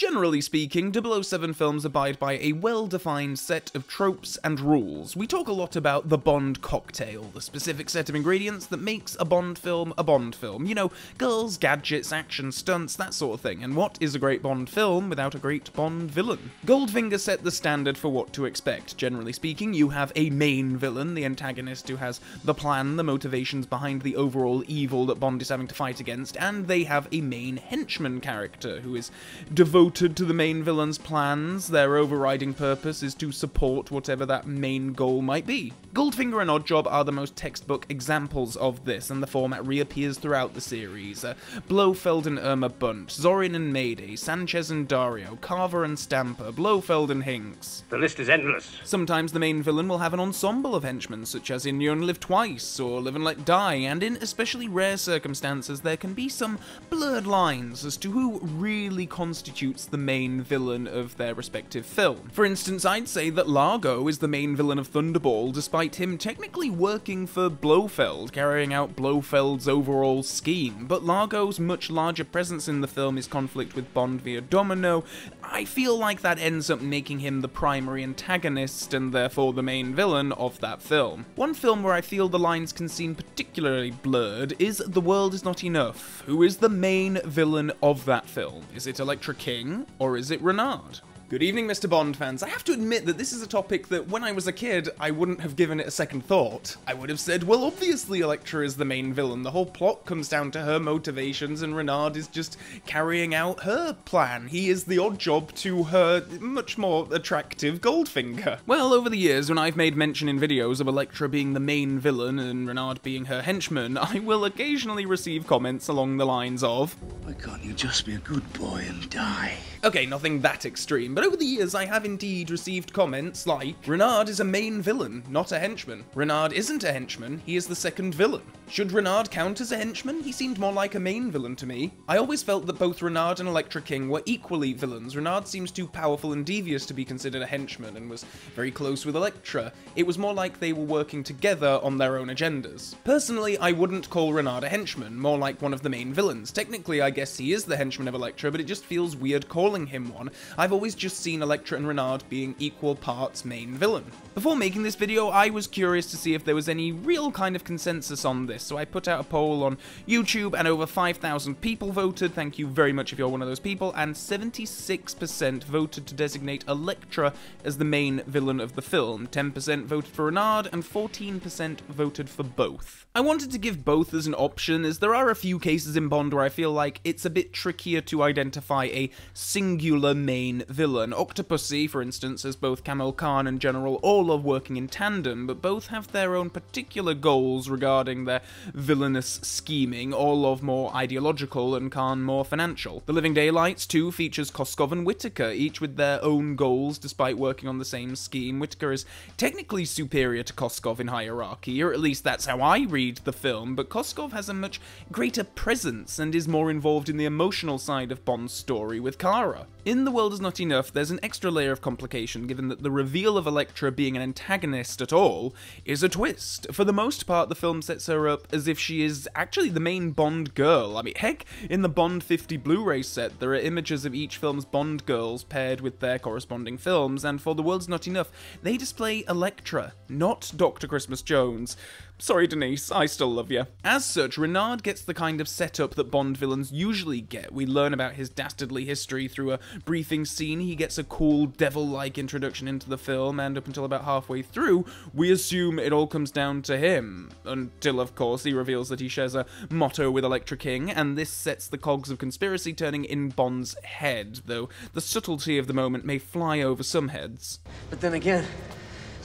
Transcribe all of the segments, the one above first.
Generally speaking, 007 films abide by a well-defined set of tropes and rules. We talk a lot about the Bond cocktail, the specific set of ingredients that makes a Bond film a Bond film. You know, girls, gadgets, action, stunts, that sort of thing. And what is a great Bond film without a great Bond villain? Goldfinger set the standard for what to expect. Generally speaking, you have a main villain, the antagonist who has the plan, the motivations behind the overall evil that Bond is having to fight against, and they have a main henchman character who is devoted to the main villain's plans. Their overriding purpose is to support whatever that main goal might be. Goldfinger and Oddjob are the most textbook examples of this, and the format reappears throughout the series. Blofeld and Irma Bunt, Zorin and Mayday, Sanchez and Dario, Carver and Stamper, Blofeld and Hinks. The list is endless. Sometimes the main villain will have an ensemble of henchmen, such as in You Only Live Twice or Live and Let Die, and in especially rare circumstances there can be some blurred lines as to who really constitutes the main villain of their respective film. For instance, I'd say that Largo is the main villain of Thunderball, despite him technically working for Blofeld, carrying out Blofeld's overall scheme, but Largo's much larger presence in the film is conflict with Bond via Domino. I feel like that ends up making him the primary antagonist and therefore the main villain of that film. One film where I feel the lines can seem particularly blurred is The World Is Not Enough. Who is the main villain of that film? Is it Elektra King? Or is it Renard? Good evening, Mr. Bond fans. I have to admit that this is a topic that, when I was a kid, I wouldn't have given it a second thought. I would have said, well, obviously Elektra is the main villain. The whole plot comes down to her motivations, and Renard is just carrying out her plan. He is the odd job to her much more attractive Goldfinger. Well, over the years, when I've made mention in videos of Elektra being the main villain and Renard being her henchman, I will occasionally receive comments along the lines of, why can't you just be a good boy and die? Okay, nothing that extreme, but over the years I have indeed received comments like, Renard is a main villain, not a henchman. Renard isn't a henchman, he is the second villain. Should Renard count as a henchman? He seemed more like a main villain to me. I always felt that both Renard and Elektra King were equally villains. Renard seems too powerful and devious to be considered a henchman and was very close with Elektra. It was more like they were working together on their own agendas. Personally, I wouldn't call Renard a henchman, more like one of the main villains. Technically, I guess he is the henchman of Elektra, but it just feels weird calling him one. I've always just seen Elektra and Renard being equal parts main villain. Before making this video, I was curious to see if there was any real kind of consensus on this, so I put out a poll on YouTube and over 5,000 people voted. Thank you very much if you're one of those people, and 76% voted to designate Elektra as the main villain of the film. 10% voted for Renard and 14% voted for both. I wanted to give both as an option, as there are a few cases in Bond where I feel like it's a bit trickier to identify a singular main villain. Octopussy, for instance, as both Kamel Khan and General Orlov working in tandem, but both have their own particular goals regarding their villainous scheming, Orlov more ideological and Khan more financial. The Living Daylights, too, features Koskov and Whittaker, each with their own goals despite working on the same scheme. Whittaker is technically superior to Koskov in hierarchy, or at least that's how I read the film, but Koskov has a much greater presence and is more involved in the emotional side of Bond's story with Kara. In The World Is Not Enough, there's an extra layer of complication given that the reveal of Elektra being an antagonist at all is a twist. For the most part, the film sets her up as if she is actually the main Bond girl. I mean, heck, in the Bond 50 Blu-ray set, there are images of each film's Bond girls paired with their corresponding films, and for The World Is Not Enough, they display Elektra, not Dr. Christmas Jones. Sorry, Denise, I still love you. As such, Renard gets the kind of setup that Bond villains usually get. We learn about his dastardly history through a briefing scene, he gets a cool, devil-like introduction into the film, and up until about halfway through, we assume it all comes down to him. Until, of course, he reveals that he shares a motto with Elektra King, and this sets the cogs of conspiracy turning in Bond's head, though the subtlety of the moment may fly over some heads. But then again,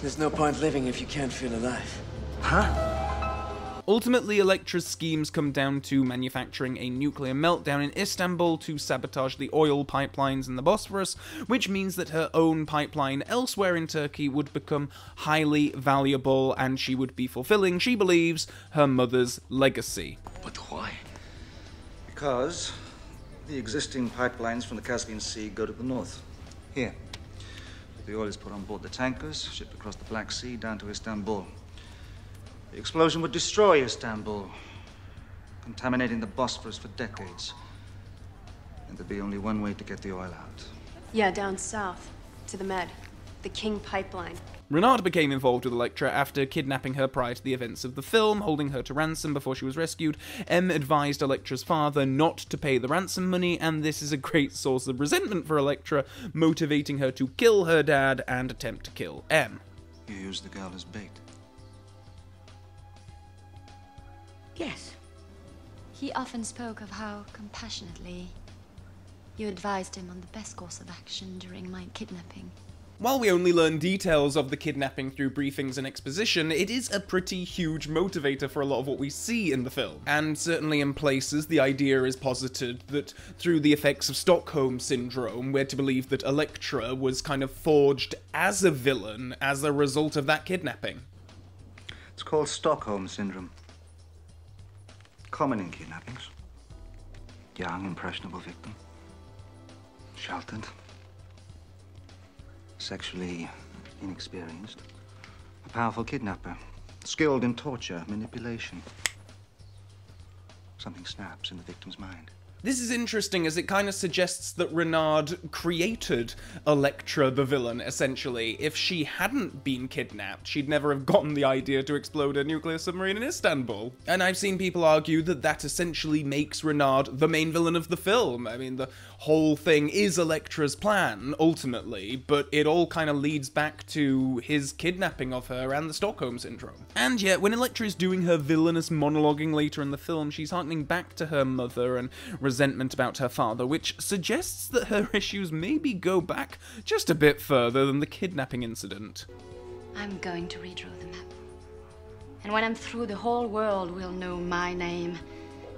there's no point living if you can't feel alive. Huh? Ultimately, Elektra's schemes come down to manufacturing a nuclear meltdown in Istanbul to sabotage the oil pipelines in the Bosphorus, which means that her own pipeline elsewhere in Turkey would become highly valuable, and she would be fulfilling, she believes, her mother's legacy. But why? Because the existing pipelines from the Caspian Sea go to the north, here. The oil is put on board the tankers, shipped across the Black Sea down to Istanbul. The explosion would destroy Istanbul, contaminating the Bosphorus for decades. And there'd be only one way to get the oil out. Yeah, down south, to the Med. The King Pipeline. Renard became involved with Elektra after kidnapping her prior to the events of the film, holding her to ransom before she was rescued. M advised Elektra's father not to pay the ransom money, and this is a great source of resentment for Elektra, motivating her to kill her dad and attempt to kill M. You used the girl as bait. Yes. He often spoke of how compassionately you advised him on the best course of action during my kidnapping. While we only learn details of the kidnapping through briefings and exposition, it is a pretty huge motivator for a lot of what we see in the film. And certainly in places, the idea is posited that through the effects of Stockholm Syndrome, we're to believe that Elektra was kind of forged as a villain as a result of that kidnapping. It's called Stockholm Syndrome. Common in kidnappings. Young, impressionable victim. Sheltered. Sexually inexperienced. A powerful kidnapper. Skilled in torture, manipulation. Something snaps in the victim's mind. This is interesting as it kind of suggests that Renard created Elektra the villain, essentially. If she hadn't been kidnapped, she'd never have gotten the idea to explode a nuclear submarine in Istanbul. And I've seen people argue that that essentially makes Renard the main villain of the film. I mean, the whole thing is Elektra's plan, ultimately, but it all kind of leads back to his kidnapping of her and the Stockholm Syndrome. And yet, when Elektra is doing her villainous monologuing later in the film, she's harkening back to her mother and resentment about her father, which suggests that her issues maybe go back just a bit further than the kidnapping incident. I'm going to redraw the map. And when I'm through, the whole world will know my name.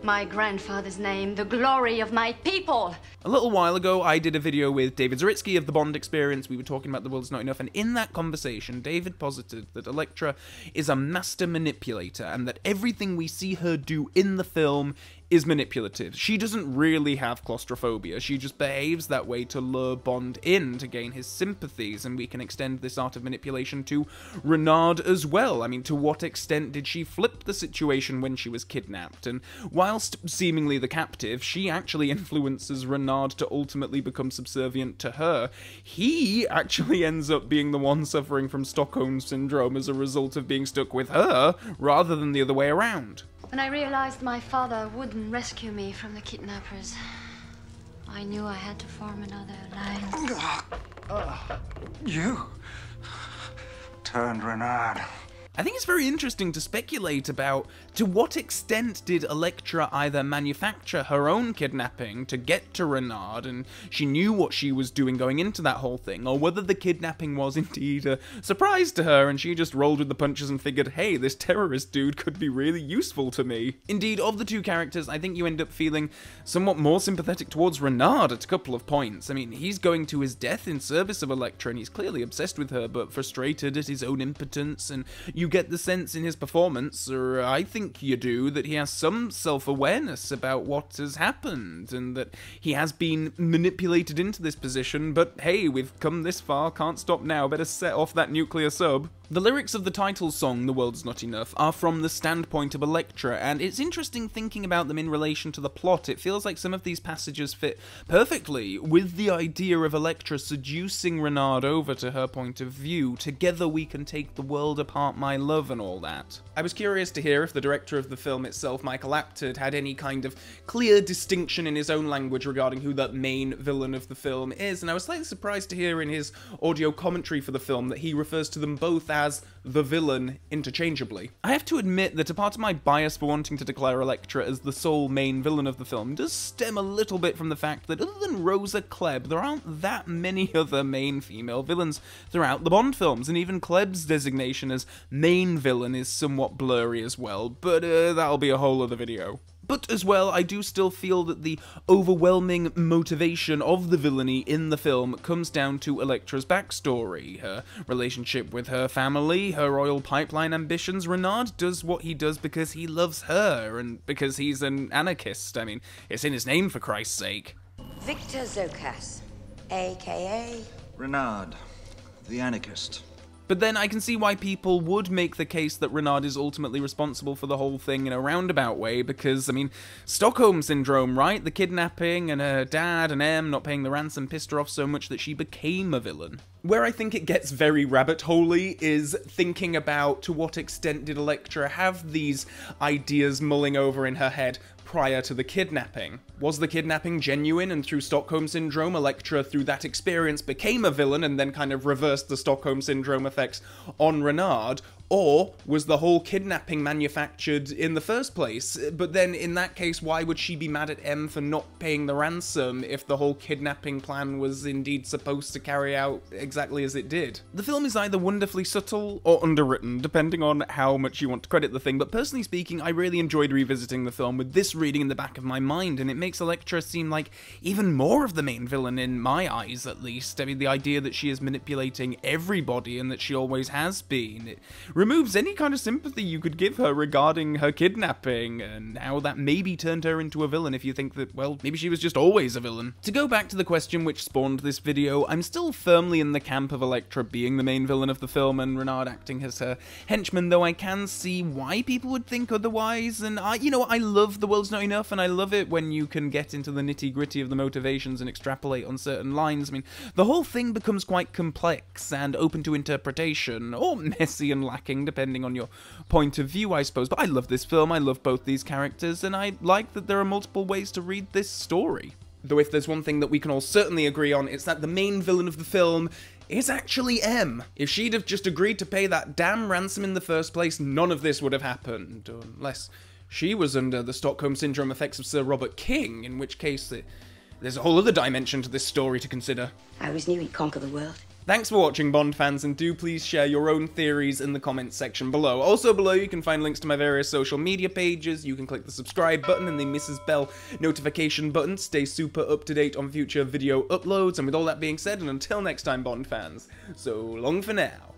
My grandfather's name, the glory of my people! A little while ago, I did a video with David Zaritsky of The Bond Experience. We were talking about The World's Not Enough, and in that conversation, David posited that Elektra is a master manipulator, and that everything we see her do in the film is manipulative. She doesn't really have claustrophobia, she just behaves that way to lure Bond in, to gain his sympathies, and we can extend this art of manipulation to Renard as well. I mean, to what extent did she flip the situation when she was kidnapped? And whilst seemingly the captive, she actually influences Renard to ultimately become subservient to her. He actually ends up being the one suffering from Stockholm Syndrome as a result of being stuck with her, rather than the other way around. When I realized my father wouldn't rescue me from the kidnappers, I knew I had to form another alliance. You turned Renard. I think it's very interesting to speculate about to what extent did Elektra either manufacture her own kidnapping to get to Renard and she knew what she was doing going into that whole thing, or whether the kidnapping was indeed a surprise to her and she just rolled with the punches and figured, hey, this terrorist dude could be really useful to me. Indeed, of the two characters, I think you end up feeling somewhat more sympathetic towards Renard at a couple of points. I mean, he's going to his death in service of Elektra and he's clearly obsessed with her, but frustrated at his own impotence, and you get the sense in his performance, or I think you do, that he has some self-awareness about what has happened, and that he has been manipulated into this position, but hey, we've come this far, can't stop now, better set off that nuclear sub. The lyrics of the title song, The World's Not Enough, are from the standpoint of Elektra, and it's interesting thinking about them in relation to the plot. It feels like some of these passages fit perfectly with the idea of Elektra seducing Renard over to her point of view. Together we can take the world apart, my love, and all that. I was curious to hear if the director of the film itself, Michael Apted, had any kind of clear distinction in his own language regarding who that main villain of the film is, and I was slightly surprised to hear in his audio commentary for the film that he refers to them both as the villain interchangeably. I have to admit that a part of my bias for wanting to declare Elektra as the sole main villain of the film does stem a little bit from the fact that other than Rosa Klebb, there aren't that many other main female villains throughout the Bond films, and even Klebb's designation as main villain is somewhat blurry as well, but that'll be a whole other video. But as well, I do still feel that the overwhelming motivation of the villainy in the film comes down to Elektra's backstory, her relationship with her family, her oil pipeline ambitions. Renard does what he does because he loves her, and because he's an anarchist. I mean, it's in his name, for Christ's sake. Victor Zokas, a.k.a. Renard, the anarchist. But then I can see why people would make the case that Renard is ultimately responsible for the whole thing in a roundabout way, because, I mean, Stockholm Syndrome, right? The kidnapping and her dad and Em not paying the ransom pissed her off so much that she became a villain. Where I think it gets very rabbit-holey is thinking about to what extent did Elektra have these ideas mulling over in her head prior to the kidnapping. Was the kidnapping genuine, and through Stockholm Syndrome, Elektra, through that experience, became a villain and then kind of reversed the Stockholm Syndrome effects on Renard? Or was the whole kidnapping manufactured in the first place? But then, in that case, why would she be mad at Em for not paying the ransom if the whole kidnapping plan was indeed supposed to carry out exactly as it did? The film is either wonderfully subtle or underwritten, depending on how much you want to credit the thing, but personally speaking, I really enjoyed revisiting the film with this reading in the back of my mind, and it makes Elektra seem like even more of the main villain in my eyes, at least. I mean, the idea that she is manipulating everybody and that she always has been. It removes any kind of sympathy you could give her regarding her kidnapping, and how that maybe turned her into a villain if you think that, well, maybe she was just always a villain. To go back to the question which spawned this video, I'm still firmly in the camp of Elektra being the main villain of the film and Renard acting as her henchman, though I can see why people would think otherwise, and I love The World's Not Enough, and I love it when you can get into the nitty-gritty of the motivations and extrapolate on certain lines. I mean, the whole thing becomes quite complex and open to interpretation, or messy and lacking, depending on your point of view, I suppose. But I love this film, I love both these characters, and I like that there are multiple ways to read this story. Though if there's one thing that we can all certainly agree on, it's that the main villain of the film is actually Em. If she'd have just agreed to pay that damn ransom in the first place, none of this would have happened, unless she was under the Stockholm Syndrome effects of Sir Robert King, in which case there's a whole other dimension to this story to consider. I always knew he'd conquer the world. Thanks for watching, Bond fans, and do please share your own theories in the comments section below. Also below you can find links to my various social media pages, you can click the subscribe button and the Mrs. Bell notification button to stay super up to date on future video uploads, and with all that being said, and until next time, Bond fans, so long for now.